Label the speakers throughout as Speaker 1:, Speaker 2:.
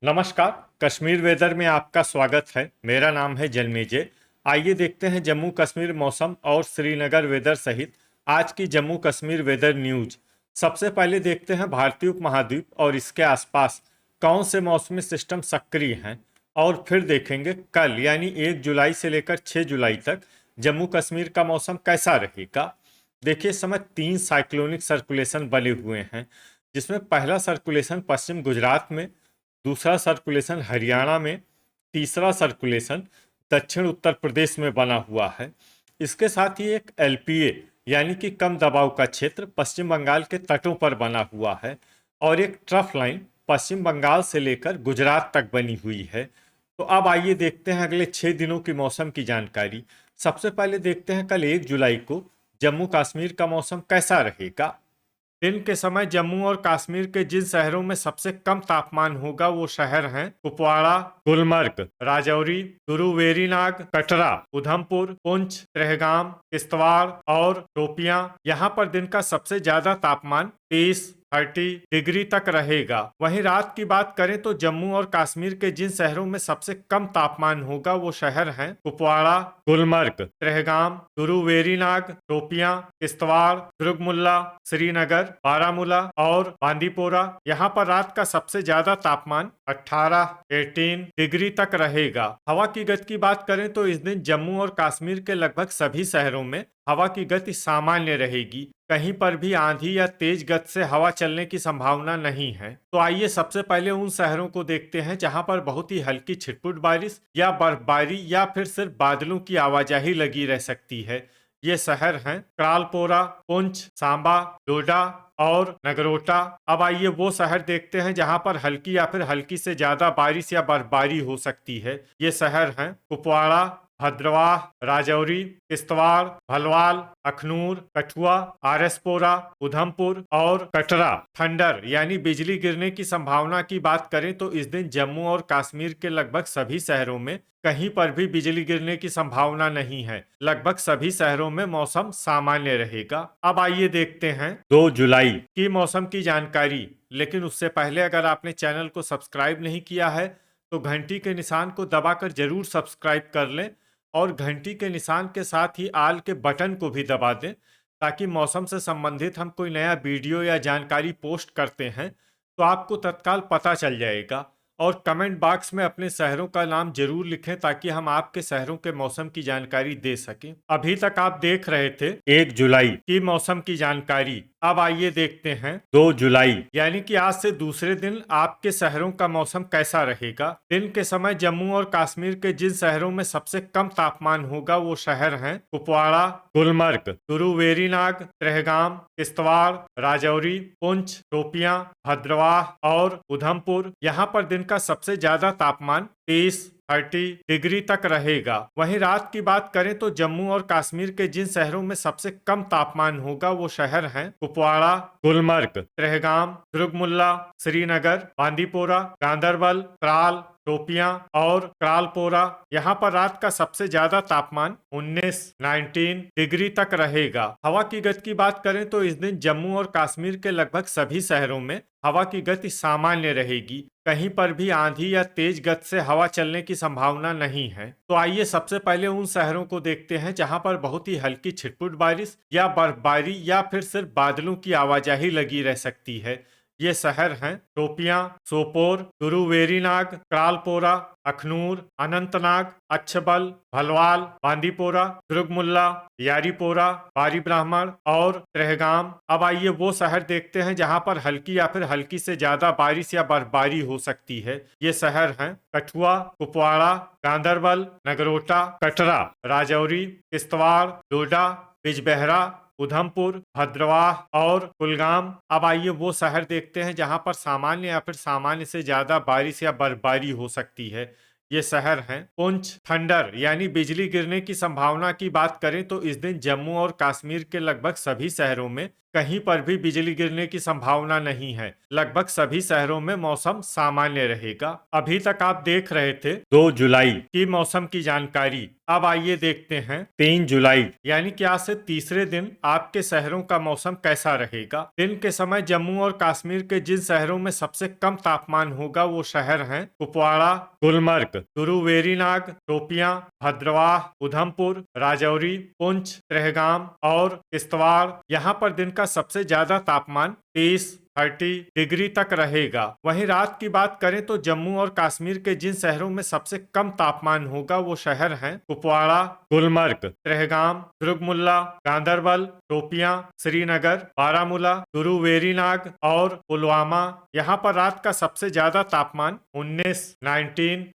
Speaker 1: नमस्कार। कश्मीर वेदर में आपका स्वागत है। मेरा नाम है जन्मेजय। आइए देखते हैं जम्मू कश्मीर मौसम और श्रीनगर वेदर सहित आज की जम्मू कश्मीर वेदर न्यूज। सबसे पहले देखते हैं भारतीय उपमहाद्वीप और इसके आसपास कौन से मौसमी सिस्टम सक्रिय हैं, और फिर देखेंगे कल यानी 1 जुलाई से लेकर 6 जुलाई तक जम्मू कश्मीर का मौसम कैसा रहेगा। देखिए, इस समय 3 साइक्लोनिक सर्कुलेशन बने हुए हैं, जिसमें पहला सर्कुलेशन पश्चिम गुजरात में, दूसरा सर्कुलेशन हरियाणा में, तीसरा सर्कुलेशन दक्षिण उत्तर प्रदेश में बना हुआ है। इसके साथ ही एक एलपीए यानी कि कम दबाव का क्षेत्र पश्चिम बंगाल के तटों पर बना हुआ है, और एक ट्रफ लाइन पश्चिम बंगाल से लेकर गुजरात तक बनी हुई है। तो अब आइए देखते हैं अगले 6 दिनों की मौसम की जानकारी। सबसे पहले देखते हैं कल 1 जुलाई को जम्मू कश्मीर का मौसम कैसा रहेगा। दिन के समय जम्मू और कश्मीर के जिन शहरों में सबसे कम तापमान होगा वो शहर हैं कुपवाड़ा, गुलमर्ग, राजौरी, गुरुवेरीनाग, कटरा, उधमपुर, पुंछ, त्रेहगाम, किश्तवाड़ और शोपियां। यहाँ पर दिन का सबसे ज्यादा तापमान 30 डिग्री तक रहेगा। वहीं रात की बात करें तो जम्मू और कश्मीर के जिन शहरों में सबसे कम तापमान होगा वो शहर हैं कुपवाड़ा, गुलमर्ग, त्रेहगाम, गुरुवेरीनाग, शोपियां, किश्तवाड़, दुर्गमुल्ला, श्रीनगर, बारामूला और बांदीपोरा। यहाँ पर रात का सबसे ज्यादा तापमान 18 डिग्री तक रहेगा। हवा की गति की बात करें तो इस दिन जम्मू और कश्मीर के लगभग सभी शहरों में हवा की गति सामान्य रहेगी। कहीं पर भी आंधी या तेज गति से हवा चलने की संभावना नहीं है। तो आइए सबसे पहले उन शहरों को देखते हैं जहां पर बहुत ही हल्की छिटपुट बारिश या बर्फबारी या फिर सिर्फ बादलों की आवाजाही लगी रह सकती है। ये शहर हैं क्रालपोरा, पुंछ, सांबा, डोडा और नगरोटा। अब आइए वो शहर देखते हैं जहां पर हल्की या फिर हल्की से ज्यादा बारिश या बर्फबारी हो सकती है। ये शहर हैं कुपवाड़ा, भद्रवाह, राजौरी, किश्तवाड़, भलवाल, अखनूर, कठुआ, आरएसपोरा, उधमपुर और कटरा। थंडर यानी बिजली गिरने की संभावना की बात करें तो इस दिन जम्मू और कश्मीर के लगभग सभी शहरों में कहीं पर भी बिजली गिरने की संभावना नहीं है। लगभग सभी शहरों में मौसम सामान्य रहेगा। अब आइए देखते हैं 2 जुलाई की मौसम की जानकारी। लेकिन उससे पहले अगर आपने चैनल को सब्सक्राइब नहीं किया है तो घंटी के निशान को दबाकर जरूर सब्सक्राइब कर लें, और घंटी के निशान के साथ ही आल के बटन को भी दबा दें, ताकि मौसम से संबंधित हम कोई नया वीडियो या जानकारी पोस्ट करते हैं तो आपको तत्काल पता चल जाएगा। और कमेंट बॉक्स में अपने शहरों का नाम जरूर लिखें ताकि हम आपके शहरों के मौसम की जानकारी दे सकें। अभी तक आप देख रहे थे 1 जुलाई की मौसम की जानकारी। अब आइए देखते हैं 2 जुलाई यानी कि आज से दूसरे दिन आपके शहरों का मौसम कैसा रहेगा। दिन के समय जम्मू और कश्मीर के जिन शहरों में सबसे कम तापमान होगा वो शहर हैं कुपवाड़ा, गुलमर्ग, गुरुवेरीनाग, त्रेहगाम, किश्तवाड़, राजौरी, पुंछ, शोपियां, भद्रवाह और उधमपुर। यहाँ पर दिन का सबसे ज्यादा तापमान 30 डिग्री तक रहेगा। वहीं रात की बात करें तो जम्मू और कश्मीर के जिन शहरों में सबसे कम तापमान होगा वो शहर हैं कुपवाड़ा, गुलमर्ग, त्रेहगाम, दुर्गमुल्ला, श्रीनगर, बांदीपोरा, गांदरबल, त्राल, शोपियां और क्रालपोरा। यहाँ पर रात का सबसे ज्यादा तापमान 19 डिग्री तक रहेगा। हवा की गति की बात करें तो इस दिन जम्मू और कश्मीर के लगभग सभी शहरों में हवा की गति सामान्य रहेगी। कहीं पर भी आंधी या तेज गति से हवा चलने की संभावना नहीं है। तो आइए सबसे पहले उन शहरों को देखते हैं जहां पर बहुत ही हल्की छिटपुट बारिश या बर्फबारी या फिर सिर्फ बादलों की आवाजाही लगी रह सकती है। ये शहर हैं शोपियां, सोपोर, गुरुवेरीनाग, क्रालपोरा, अखनूर, अनंतनाग, अच्छबल, भलवाल, बांदीपोरा, दुर्गमुल्ला, यारीपोरा, बारी ब्राह्मण और त्रेहगाम। अब आइए वो शहर देखते हैं जहां पर हल्की या फिर हल्की से ज्यादा बारिश या बर्फबारी हो सकती है। ये शहर हैं कठुआ, कुपवाड़ा, गांदरबल, नगरोटा, कटरा, राजौरी, किश्तवाड़, डोडा, बिजबेहरा, उधमपुर, भद्रवाह और कुलगाम। अब आइए वो शहर देखते हैं जहां पर सामान्य या फिर सामान्य से ज्यादा बारिश या बर्फबारी हो सकती है। ये शहर हैं पुंछ। थंडर यानी बिजली गिरने की संभावना की बात करें तो इस दिन जम्मू और कश्मीर के लगभग सभी शहरों में कहीं पर भी बिजली गिरने की संभावना नहीं है। लगभग सभी शहरों में मौसम सामान्य रहेगा। अभी तक आप देख रहे थे 2 जुलाई की मौसम की जानकारी। अब आइए देखते हैं 3 जुलाई यानी कि आज से तीसरे दिन आपके शहरों का मौसम कैसा रहेगा। दिन के समय जम्मू और कश्मीर के जिन शहरों में सबसे कम तापमान होगा वो शहर हैं कुपवाड़ा, गुलमर्ग, तुरुवेरीनाग, शोपियां, भद्रवाह, उधमपुर, राजौरी, पुंछ, त्रेहगाम और किश्तवाड़। यहाँ पर दिन का सबसे ज्यादा तापमान 30 डिग्री तक रहेगा। वहीं रात की बात करें तो जम्मू और कश्मीर के जिन शहरों में सबसे कम तापमान होगा वो शहर हैं कुपवाड़ा, गुलमर्ग, त्रेहगाम, दुर्गमुल्ला, गांदरबल, शोपियां, श्रीनगर, बारामूला, तुरुवेरीनाग और पुलवामा। यहाँ पर रात का सबसे ज्यादा तापमान 19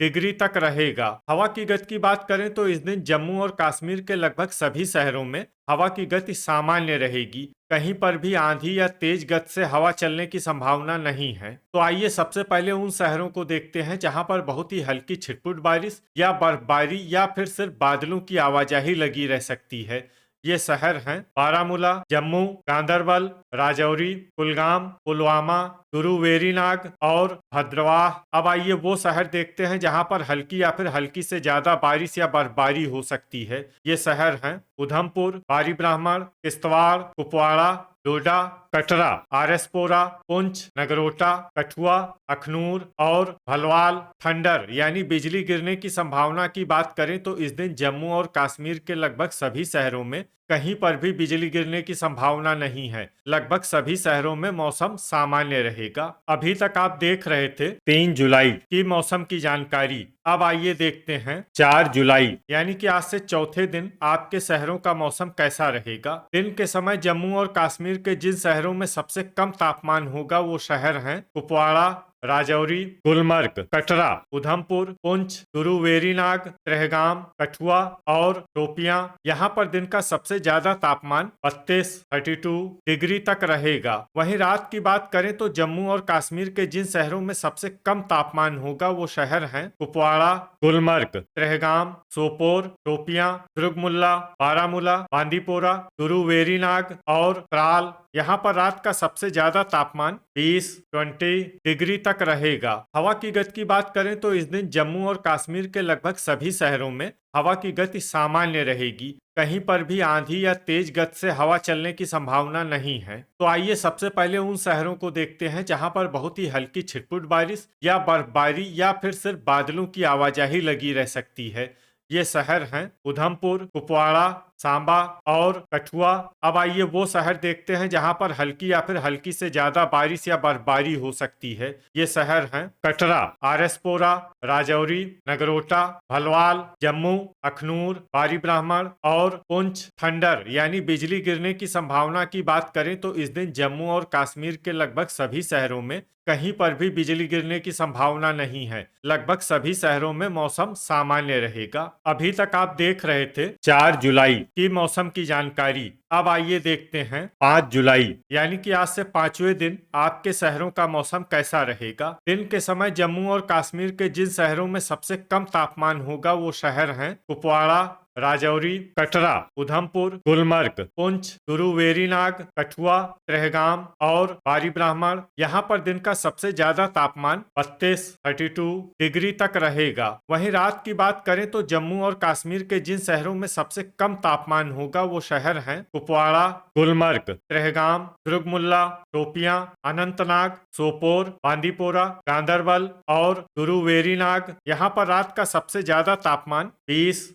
Speaker 1: डिग्री तक रहेगा। हवा की गति की बात करें तो इस दिन जम्मू और कश्मीर के लगभग सभी शहरों में हवा की गति सामान्य रहेगी। कहीं पर भी आंधी या तेज गति से हवा चलने की संभावना नहीं है। तो आइए सबसे पहले उन शहरों को देखते हैं जहां पर बहुत ही हल्की छिटपुट बारिश या बर्फबारी या फिर सिर्फ बादलों की आवाजाही लगी रह सकती है। ये शहर हैं बारामूला, जम्मू, गांदरबल, राजौरी, कुलगाम, पुलवामा, तुरुवेरीनाग और भद्रवाह। अब आइए वो शहर देखते हैं जहां पर हल्की या फिर हल्की से ज्यादा बारिश या बर्फबारी हो सकती है। ये शहर हैं उधमपुर, बारी ब्राह्मण, किश्तवाड़, कुपवाड़ा, डोडा, कटरा, आरएसपोरा, पुंछ, नगरोटा, कठुआ, अखनूर और भलवाल। थंडर यानी बिजली गिरने की संभावना की बात करें तो इस दिन जम्मू और कश्मीर के लगभग सभी शहरों में कहीं पर भी बिजली गिरने की संभावना नहीं है। लगभग सभी शहरों में मौसम सामान्य रहेगा। अभी तक आप देख रहे थे 3 जुलाई की मौसम की जानकारी। अब आइए देखते हैं 4 जुलाई यानी कि आज से चौथे दिन आपके शहरों का मौसम कैसा रहेगा। दिन के समय जम्मू और कश्मीर के जिन शहरों में सबसे कम तापमान होगा वो शहर हैं कुपवाड़ा, राजौरी, गुलमर्ग, कटरा, उधमपुर, पुंछ, तुरुवेरीनाग, त्रेहगाम, कठुआ और शोपियां। यहाँ पर दिन का सबसे ज्यादा तापमान 32 डिग्री तक रहेगा। वहीं रात की बात करें तो जम्मू और कश्मीर के जिन शहरों में सबसे कम तापमान होगा वो शहर हैं कुपवाड़ा, गुलमर्ग, त्रेहगाम, सोपोर, शोपियां, दुर्गमुल्ला, बारामूला, बांदीपोरा, तुरुवेरीनाग और त्राल। यहाँ पर रात का सबसे ज्यादा तापमान 20 डिग्री तक रहेगा। हवा की गति की बात करें तो इस दिन जम्मू और कश्मीर के लगभग सभी शहरों में हवा की गति सामान्य रहेगी। कहीं पर भी आंधी या तेज गति से हवा चलने की संभावना नहीं है। तो आइए सबसे पहले उन शहरों को देखते हैं जहां पर बहुत ही हल्की छिटपुट बारिश या बर्फबारी या फिर सिर्फ बादलों की आवाजाही लगी रह सकती है। ये शहर हैं उधमपुर, कुपवाड़ा, सांबा और कठुआ। अब आइए वो शहर देखते हैं जहां पर हल्की या फिर हल्की से ज्यादा बारिश या बर्फबारी हो सकती है। ये शहर हैं कटरा, आरएसपोरा, राजौरी, नगरोटा, भलवाल, जम्मू, अखनूर, बारी ब्राह्मण और पुंछ। थंडर यानी बिजली गिरने की संभावना की बात करें तो इस दिन जम्मू और कश्मीर के लगभग सभी शहरों में कहीं पर भी बिजली गिरने की संभावना नहीं है। लगभग सभी शहरों में मौसम सामान्य रहेगा। अभी तक आप देख रहे थे 4 जुलाई की मौसम की जानकारी। अब आइए देखते हैं 5 जुलाई यानी कि आज से 5वें दिन आपके शहरों का मौसम कैसा रहेगा। दिन के समय जम्मू और कश्मीर के जिन शहरों में सबसे कम तापमान होगा वो शहर हैं कुपवाड़ा, राजौरी, कटरा, उधमपुर, गुलमर्ग, पुंछ, तुरुवेरीनाग, कठुआ, त्रेहगाम और बारी ब्राह्मण। यहाँ पर दिन का सबसे ज्यादा तापमान 32 डिग्री तक रहेगा। वहीं रात की बात करें तो जम्मू और कश्मीर के जिन शहरों में सबसे कम तापमान होगा वो शहर हैं कुपवाड़ा, गुलमर्ग, त्रेहगाम, दुर्गमुल्ला, शोपियां, अनंतनाग, सोपोर, बांदीपोरा, गांदरबल और तुरुवेरीनाग। यहाँ पर रात का सबसे ज्यादा तापमान 20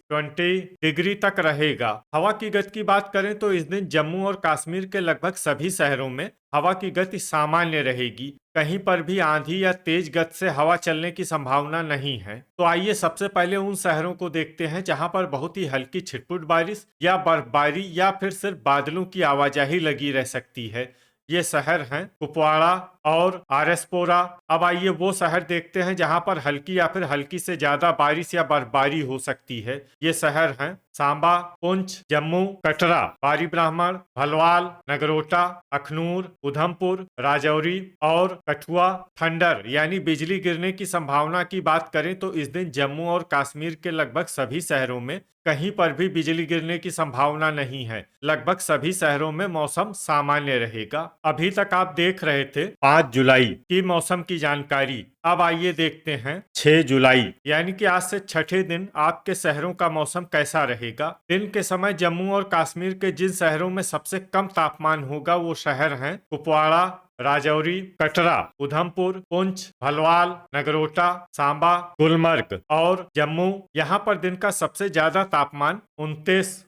Speaker 1: डिग्री तक रहेगा। हवा की गति की बात करें तो इस दिन जम्मू और कश्मीर के लगभग सभी शहरों में हवा की गति सामान्य रहेगी। कहीं पर भी आंधी या तेज गति से हवा चलने की संभावना नहीं है। तो आइए सबसे पहले उन शहरों को देखते हैं जहां पर बहुत ही हल्की छिटपुट बारिश या बर्फबारी या फिर सिर्फ बादलों की आवाजाही लगी रह सकती है। ये शहर हैं कुपवाड़ा और आरएसपोरा। अब आइए वो शहर देखते हैं जहां पर हल्की या फिर हल्की से ज्यादा बारिश या बर्फबारी हो सकती है। ये शहर हैं सांबा, पुंछ, जम्मू, कटरा, बारी ब्राह्मण, भलवाल, नगरोटा, अखनूर, उधमपुर, राजौरी और कठुआ। थंडर यानी बिजली गिरने की संभावना की बात करें तो इस दिन जम्मू और कश्मीर के लगभग सभी शहरों में कहीं पर भी बिजली गिरने की संभावना नहीं है। लगभग सभी शहरों में मौसम सामान्य रहेगा। अभी तक आप देख रहे थे 5 जुलाई की मौसम की जानकारी। अब आइए देखते हैं 6 जुलाई यानी कि आज से छठे दिन आपके शहरों का मौसम कैसा रहेगा। दिन के समय जम्मू और कश्मीर के जिन शहरों में सबसे कम तापमान होगा वो शहर हैं कुपवाड़ा, राजौरी, कटरा, उधमपुर, पुंछ, भलवाल, नगरोटा, सांबा, गुलमर्ग और जम्मू। यहाँ पर दिन का सबसे ज्यादा तापमान 29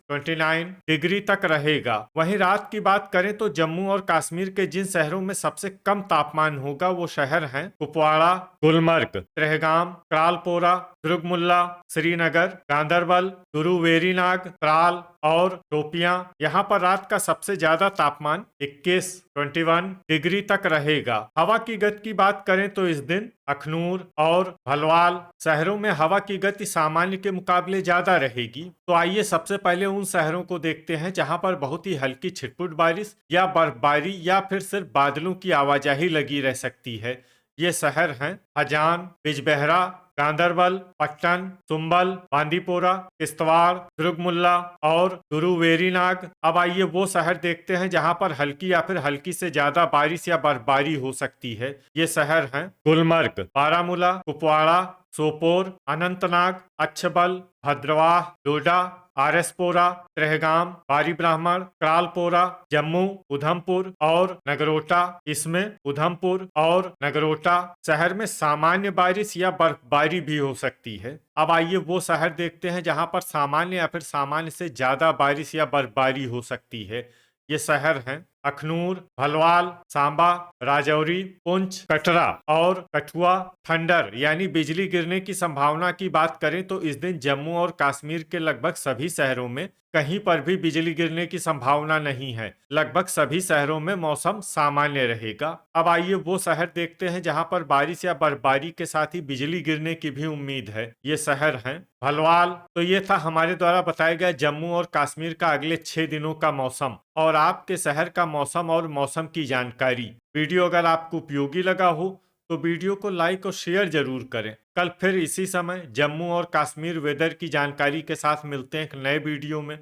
Speaker 1: डिग्री तक रहेगा। वहीं रात की बात करें तो जम्मू और कश्मीर के जिन शहरों में सबसे कम तापमान होगा वो शहर हैं कुपवाड़ा, गुलमर्ग, त्रेहगाम, क्रालपोरा, दुर्गमुल्ला, श्रीनगर, गांदरबल, गुरु वेरीनाग, त्राल और टोपियां। यहाँ पर रात का सबसे ज्यादा तापमान 21 डिग्री तक रहेगा। हवा की गति की बात करें तो इस दिन अखनूर और भलवाल शहरों में हवा की गति सामान्य के मुकाबले ज्यादा रहेगी। तो आइए सबसे पहले उन शहरों को देखते हैं जहां पर बहुत ही हल्की छिटपुट बारिश या बर्फबारी या फिर सिर्फ बादलों की आवाजाही लगी रह सकती है। ये शहर हैं हजान, बिजबेहरा, गांदरबल, पट्टन, सुंबल, बांदीपोरा, किश्तवाड़, दुर्गमुल्ला और गुरु वेरीनाग। अब आइए वो शहर देखते हैं जहां पर हल्की या फिर हल्की से ज्यादा बारिश या बर्फबारी हो सकती है। ये शहर हैं गुलमर्ग, बारामूला, कुपवाड़ा, सोपोर, अनंतनाग, अच्छबल, भद्रवाह, डोडा, आरएसपोरा, त्रेहगाम, बारी ब्राह्मण, क्रालपोरा, जम्मू, उधमपुर और नगरोटा। इसमें उधमपुर और नगरोटा शहर में सामान्य बारिश या बर्फबारी भी हो सकती है। अब आइए वो शहर देखते हैं जहां पर सामान्य या फिर सामान्य से ज्यादा बारिश या बर्फबारी हो सकती है। ये शहर हैं अखनूर, भलवाल, सांबा, राजौरी, पुंछ, कटरा और कठुआ। थंडर यानी बिजली गिरने की संभावना की बात करें तो इस दिन जम्मू और कश्मीर के लगभग सभी शहरों में कहीं पर भी बिजली गिरने की संभावना नहीं है। लगभग सभी शहरों में मौसम सामान्य रहेगा। अब आइए वो शहर देखते हैं जहां पर बारिश या बर्फबारी के साथ ही बिजली गिरने की भी उम्मीद है। ये शहर हैं भलवाल। तो ये था हमारे द्वारा बताया गया जम्मू और कश्मीर का अगले 6 दिनों का मौसम और आपके शहर का मौसम और मौसम की जानकारी। वीडियो अगर आपको उपयोगी लगा हो तो वीडियो को लाइक और शेयर जरूर करें। कल फिर इसी समय जम्मू और कश्मीर वेदर की जानकारी के साथ मिलते हैं एक नए वीडियो में।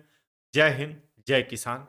Speaker 1: जय हिंद, जय किसान।